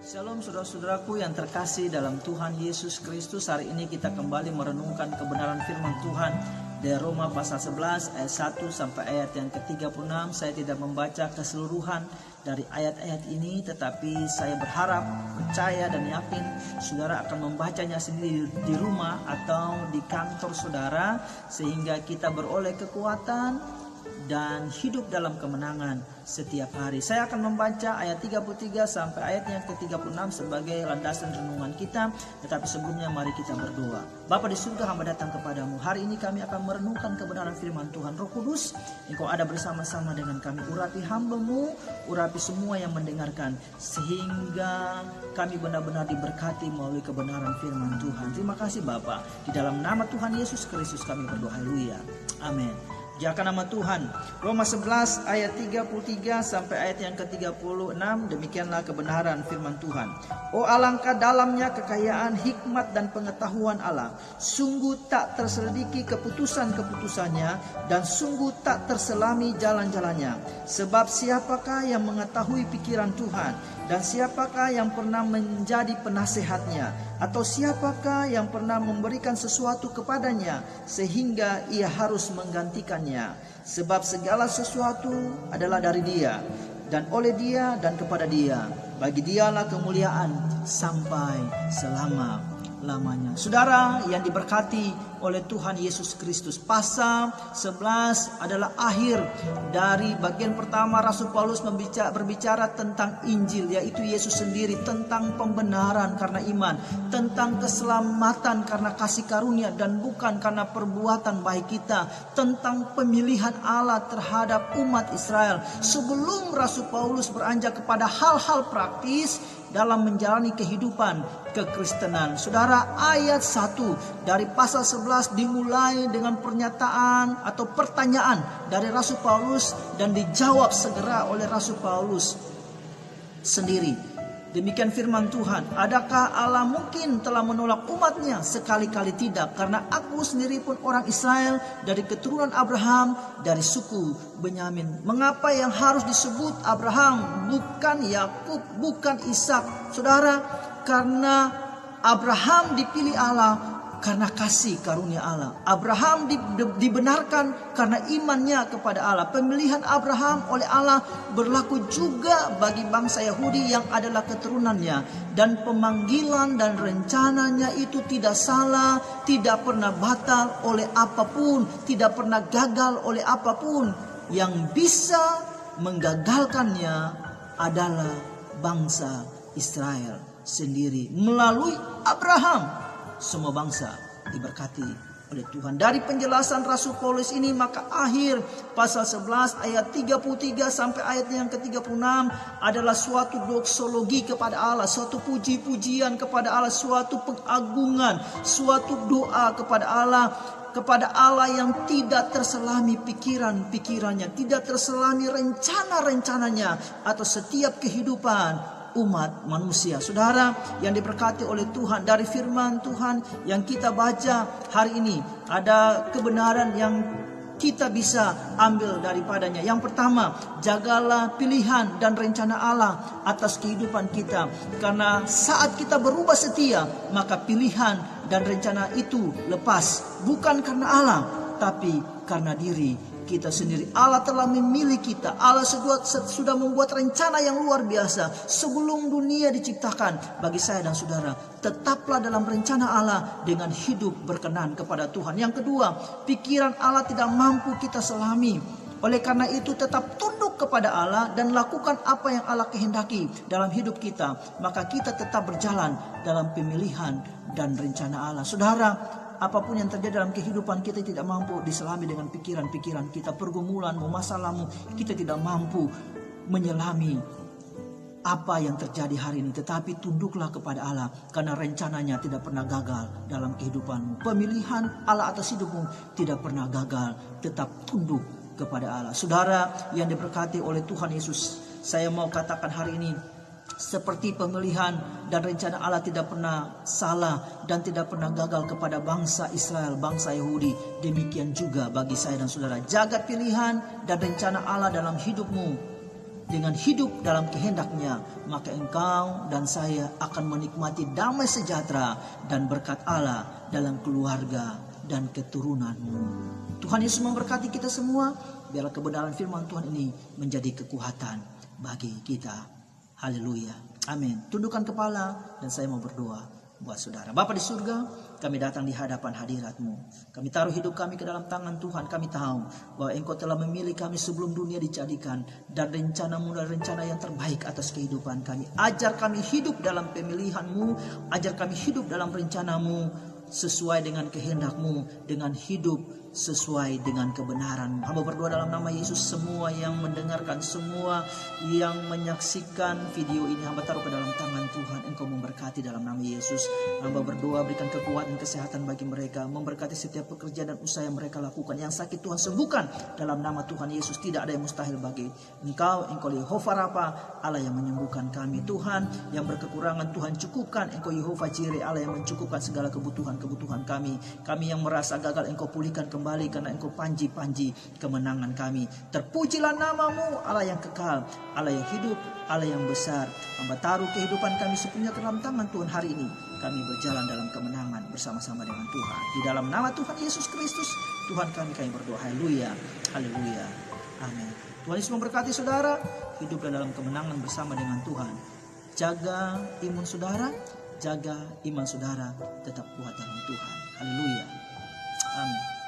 Shalom saudara-saudaraku yang terkasih dalam Tuhan Yesus Kristus. Hari ini kita kembali merenungkan kebenaran firman Tuhan dari Roma pasal 11 ayat 1 sampai ayat yang ke-36. Saya tidak membaca keseluruhan dari ayat-ayat ini, tetapi saya berharap, percaya dan yakin saudara akan membacanya sendiri di rumah atau di kantor saudara, sehingga kita beroleh kekuatan dan hidup dalam kemenangan setiap hari. Saya akan membaca ayat 33 sampai ayat yang ke-36 sebagai landasan renungan kita. Tetapi sebelumnya mari kita berdoa. Bapa di surga, hamba datang kepadamu. Hari ini kami akan merenungkan kebenaran firman Tuhan. Roh Kudus, Engkau ada bersama-sama dengan kami. Urapi hamba-Mu, urapi semua yang mendengarkan, sehingga kami benar-benar diberkati melalui kebenaran firman Tuhan. Terima kasih Bapa. Di dalam nama Tuhan Yesus Kristus kami berdoa. Haleluya. Amin. Diakan nama Tuhan. Roma 11 ayat 33 sampai ayat yang ke-36. Demikianlah kebenaran firman Tuhan. Oh, alangkah dalamnya kekayaan hikmat dan pengetahuan Allah. Sungguh tak terselidiki keputusan-keputusannya, dan sungguh tak terselami jalan-jalannya. Sebab siapakah yang mengetahui pikiran Tuhan? Dan siapakah yang pernah menjadi penasehatnya? Atau siapakah yang pernah memberikan sesuatu kepadanya sehingga ia harus menggantikannya? Sebab segala sesuatu adalah dari Dia, dan oleh Dia, dan kepada Dia. Bagi Dialah kemuliaan sampai selama-lamanya. Saudara yang diberkati oleh Tuhan Yesus Kristus, pasal 11 adalah akhir dari bagian pertama. Rasul Paulus berbicara tentang Injil, yaitu Yesus sendiri, tentang pembenaran karena iman, tentang keselamatan karena kasih karunia dan bukan karena perbuatan baik kita, tentang pemilihan Allah terhadap umat Israel. Sebelum Rasul Paulus beranjak kepada hal-hal praktis dalam menjalani kehidupan kekristenan. Saudara, ayat 1 dari pasal 11 dimulai dengan pernyataan atau pertanyaan dari Rasul Paulus dan dijawab segera oleh Rasul Paulus sendiri. Demikian firman Tuhan. Adakah Allah mungkin telah menolak umatnya? Sekali-kali tidak. Karena aku sendiri pun orang Israel, dari keturunan Abraham, dari suku Benyamin. Mengapa yang harus disebut Abraham, bukan Yakub, bukan Ishak? Saudara, karena Abraham dipilih Allah karena kasih karunia Allah. Abraham dibenarkan karena imannya kepada Allah. Pemilihan Abraham oleh Allah berlaku juga bagi bangsa Yahudi yang adalah keturunannya. Dan pemanggilan dan rencananya itu tidak salah, tidak pernah batal oleh apapun, tidak pernah gagal oleh apapun. Yang bisa menggagalkannya adalah bangsa Israel sendiri. Melalui Abraham semua bangsa diberkati oleh Tuhan. Dari penjelasan Rasul Paulus ini, maka akhir pasal 11 ayat 33 sampai ayat yang ke-36 adalah suatu doksologi kepada Allah, suatu puji-pujian kepada Allah, suatu pengagungan, suatu doa kepada Allah yang tidak terselami pikiran-pikirannya, tidak terselami rencana-rencananya atau setiap kehidupan umat manusia. Saudara yang diberkati oleh Tuhan, dari firman Tuhan yang kita baca hari ini ada kebenaran yang kita bisa ambil daripadanya. Yang pertama, jagalah pilihan dan rencana Allah atas kehidupan kita. Karena saat kita berubah setia, maka pilihan dan rencana itu lepas. Bukan karena Allah, tapi karena diri kita sendiri. Allah telah memilih kita. Allah sudah membuat rencana yang luar biasa sebelum dunia diciptakan bagi saya dan saudara. Tetaplah dalam rencana Allah dengan hidup berkenan kepada Tuhan. Yang kedua, pikiran Allah tidak mampu kita selami. Oleh karena itu, tetap tunduk kepada Allah dan lakukan apa yang Allah kehendaki dalam hidup kita. Maka kita tetap berjalan dalam pemilihan dan rencana Allah. Saudara, apapun yang terjadi dalam kehidupan kita tidak mampu diselami dengan pikiran-pikiran kita. Pergumulanmu, masalahmu, kita tidak mampu menyelami apa yang terjadi hari ini. Tetapi tunduklah kepada Allah, karena rencananya tidak pernah gagal dalam kehidupanmu. Pemilihan Allah atas hidupmu tidak pernah gagal. Tetap tunduk kepada Allah. Saudara yang diberkati oleh Tuhan Yesus, saya mau katakan hari ini, seperti pemilihan dan rencana Allah tidak pernah salah dan tidak pernah gagal kepada bangsa Israel, bangsa Yahudi, demikian juga bagi saya dan saudara. Jaga pilihan dan rencana Allah dalam hidupmu dengan hidup dalam kehendak-Nya, maka engkau dan saya akan menikmati damai sejahtera dan berkat Allah dalam keluarga dan keturunanmu. Tuhan Yesus memberkati kita semua. Biarlah kebenaran firman Tuhan ini menjadi kekuatan bagi kita. Haleluya. Amin. Tundukkan kepala dan saya mau berdoa buat saudara. Bapa di surga, kami datang di hadapan hadirat-Mu. Kami taruh hidup kami ke dalam tangan Tuhan. Kami tahu bahwa Engkau telah memilih kami sebelum dunia dijadikan, dan rencana-Mu adalah rencana yang terbaik atas kehidupan kami. Ajar kami hidup dalam pemilihan-Mu, ajar kami hidup dalam rencana-Mu sesuai dengan kehendak-Mu, dengan hidup sesuai dengan kebenaran. Hamba berdoa dalam nama Yesus, semua yang mendengarkan, semua yang menyaksikan video ini, hamba taruh ke dalam tangan Tuhan. Engkau memberkati dalam nama Yesus. Hamba berdoa berikan kekuatan, kesehatan bagi mereka, memberkati setiap pekerjaan dan usaha yang mereka lakukan. Yang sakit Tuhan sembuhkan dalam nama Tuhan Yesus. Tidak ada yang mustahil bagi Engkau. Engkau Yehova Rafa, Allah yang menyembuhkan kami. Tuhan yang berkekurangan, Tuhan cukupkan. Engkau Yehova Jireh, Allah yang mencukupkan segala kebutuhan kami. Kami yang merasa gagal, Engkau pulihkan kembali, karena Engkau panji-panji kemenangan kami. Terpujilah nama-Mu, Allah yang kekal, Allah yang hidup, Allah yang besar. Hamba taruh kehidupan kami sepenuhnya ke dalam tangan Tuhan hari ini. Kami berjalan dalam kemenangan bersama-sama dengan Tuhan. Di dalam nama Tuhan Yesus Kristus, Tuhan kami berdoa. Haleluya, haleluya, amin. Tuhan Yesus memberkati saudara. Hidup dalam kemenangan bersama dengan Tuhan. Jaga imun saudara, jaga iman saudara, tetap kuat dalam Tuhan. Haleluya, amin.